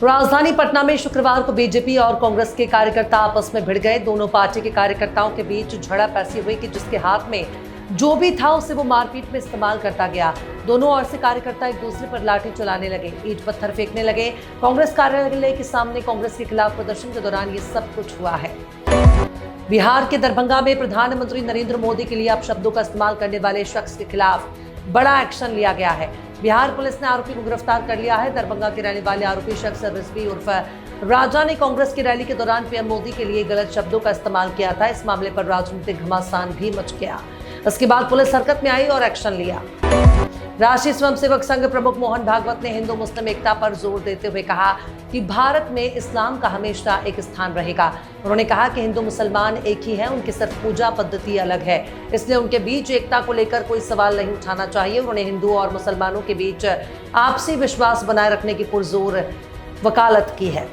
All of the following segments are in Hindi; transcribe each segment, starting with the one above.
राजधानी पटना में शुक्रवार को बीजेपी और कांग्रेस के कार्यकर्ता आपस में भिड़ गए। दोनों पार्टी के कार्यकर्ताओं के बीच झड़प ऐसी हुई कि जिसके हाथ में जो भी था उसे वो मारपीट में इस्तेमाल करता गया। दोनों ओर से कार्यकर्ता एक दूसरे पर लाठी चलाने लगे, ईंट पत्थर फेंकने लगे। कांग्रेस कार्यालय के सामने कांग्रेस के खिलाफ प्रदर्शन के दौरान ये सब कुछ हुआ है। बिहार के दरभंगा में प्रधानमंत्री नरेंद्र मोदी के लिए अपशब्दों का इस्तेमाल करने वाले शख्स के खिलाफ बड़ा एक्शन लिया गया है। बिहार पुलिस ने आरोपी को गिरफ्तार कर लिया है। दरभंगा के रहने वाले आरोपी शख्स रिजवी उर्फ राजा ने कांग्रेस की रैली के दौरान पीएम मोदी के लिए गलत शब्दों का इस्तेमाल किया था। इस मामले पर राजनीतिक घमासान भी मच गया। इसके बाद पुलिस हरकत में आई और एक्शन लिया। राष्ट्रीय स्वयंसेवक संघ प्रमुख मोहन भागवत ने हिंदू मुस्लिम एकता पर जोर देते हुए कहा कि भारत में इस्लाम का हमेशा एक स्थान रहेगा। उन्होंने कहा कि हिंदू मुसलमान एक ही हैं, उनकी सिर्फ पूजा पद्धति अलग है, इसलिए उनके बीच एकता को लेकर कोई सवाल नहीं उठाना चाहिए। उन्होंने हिंदू और मुसलमानों के बीच आपसी विश्वास बनाए रखने की पुरजोर वकालत की है।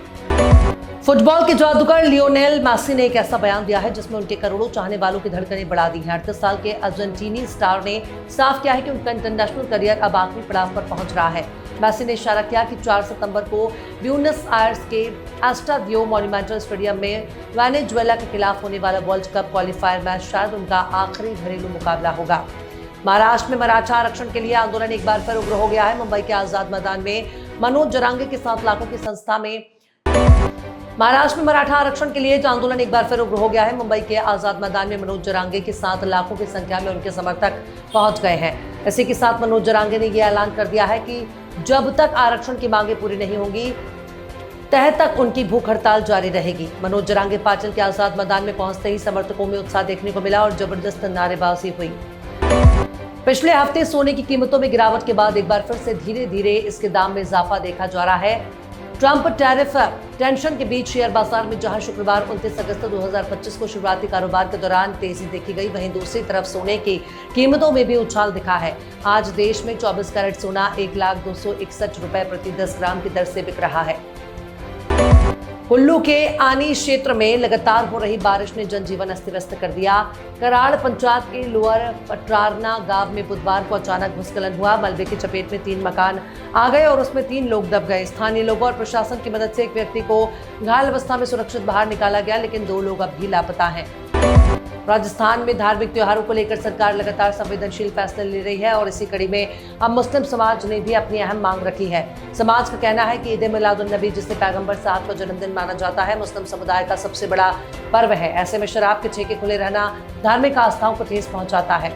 फुटबॉल के जादूगर लियोनेल मेसी ने एक ऐसा बयान दिया है जिसमें उनके करोड़ों चाहने वालों की धड़कनें बढ़ा दी हैं। 38 साल के अर्जेंटीनी स्टार ने साफ किया है कि उनका इंटरनेशनल करियर अब आखिरी पड़ाव पर पहुंच रहा है। मेसी ने इशारा किया कि 4 सितंबर को ब्यूनस आयर्स के एस्टाडियो मोन्यूमेंटल स्टेडियम में वेनेजुएला के खिलाफ होने वाला वर्ल्ड कप क्वालिफायर मैच शायद उनका आखिरी घरेलू मुकाबला होगा। महाराष्ट्र में मराठा आरक्षण के लिए आंदोलन एक बार फिर उग्र हो गया है। मुंबई के आजाद मैदान में मनोज जरांगे के 7 लाखों की संस्था में महाराष्ट्र में मराठा आरक्षण के लिए आंदोलन एक बार फिर उग्र हो गया है। मुंबई के आजाद मैदान में मनोज जरांगे के 7 लाखों की संख्या में उनके समर्थक पहुंच गए हैं। इसी के साथ मनोज जरांगे ने यह ऐलान कर दिया है कि जब तक आरक्षण की मांगे पूरी नहीं होंगी तह तक उनकी भूख हड़ताल जारी रहेगी। मनोज जरांगे पाचल के आजाद मैदान में पहुंचते ही समर्थकों में उत्साह देखने को मिला और जबरदस्त नारेबाजी हुई। पिछले हफ्ते सोने की कीमतों में गिरावट के बाद एक बार फिर से धीरे धीरे इसके दाम में इजाफा देखा जा रहा है। ट्रंप टैरिफ टेंशन के बीच शेयर बाजार में जहां शुक्रवार 29 अगस्त 2025 को शुरुआती कारोबार के दौरान तेजी देखी गई, वहीं दूसरी तरफ सोने की कीमतों में भी उछाल दिखा है। आज देश में 24 कैरेट सोना 1,261 रुपए प्रति 10 ग्राम की दर से बिक रहा है। कुल्लू के आनी क्षेत्र में लगातार हो रही बारिश ने जनजीवन अस्त व्यस्त कर दिया। कराड़ पंचायत के लोअर पटरारना गांव में बुधवार को अचानक भूस्खलन हुआ। मलबे की चपेट में 3 मकान आ गए और उसमें 3 लोग दब गए। स्थानीय लोगों और प्रशासन की मदद से एक व्यक्ति को घायल अवस्था में सुरक्षित बाहर निकाला गया, लेकिन 2 लोग अब भी लापता हैं। राजस्थान में धार्मिक त्योहारों को लेकर सरकार लगातार संवेदनशील फैसले ले रही है और इसी कड़ी में अब मुस्लिम समाज ने भी अपनी अहम मांग रखी है। समाज का कहना है कि ईद मिलादुन नबी, जिसे पैगंबर साहब का जन्मदिन माना जाता है, मुस्लिम समुदाय का सबसे बड़ा पर्व है। ऐसे में शराब के ठेके खुले रहना धार्मिक आस्थाओं को ठेस पहुंचाता है।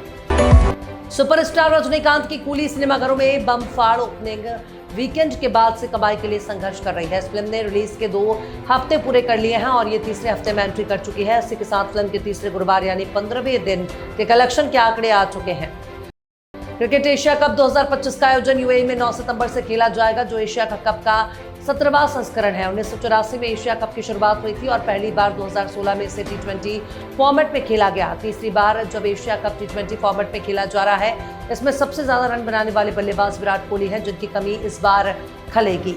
सुपरस्टार रजनीकांत की कूली सिनेमाघरों में बम फाड़ ओपनिंग वीकेंड के बाद से कमाई के लिए संघर्ष कर रही है। इस फिल्म ने रिलीज के 2 हफ्ते पूरे कर लिए हैं और ये तीसरे हफ्ते में एंट्री कर चुकी है। इसी के साथ फिल्म के तीसरे गुरुवार यानी 15वें दिन के कलेक्शन के आंकड़े आ चुके हैं। क्रिकेट एशिया कप 2025 का आयोजन यूएई में 9 सितंबर से खेला जाएगा, जो एशिया कप का 17वां संस्करण है। 1984 में एशिया कप की शुरुआत हुई थी और पहली बार 2016 में इसे T20 फॉर्मेट में खेला गया। तीसरी बार जब एशिया कप T20 फॉर्मेट में खेला जा रहा है। इसमें सबसे ज्यादा रन बनाने वाले बल्लेबाज विराट कोहली हैं, जिनकी कमी इस बार खलेगी।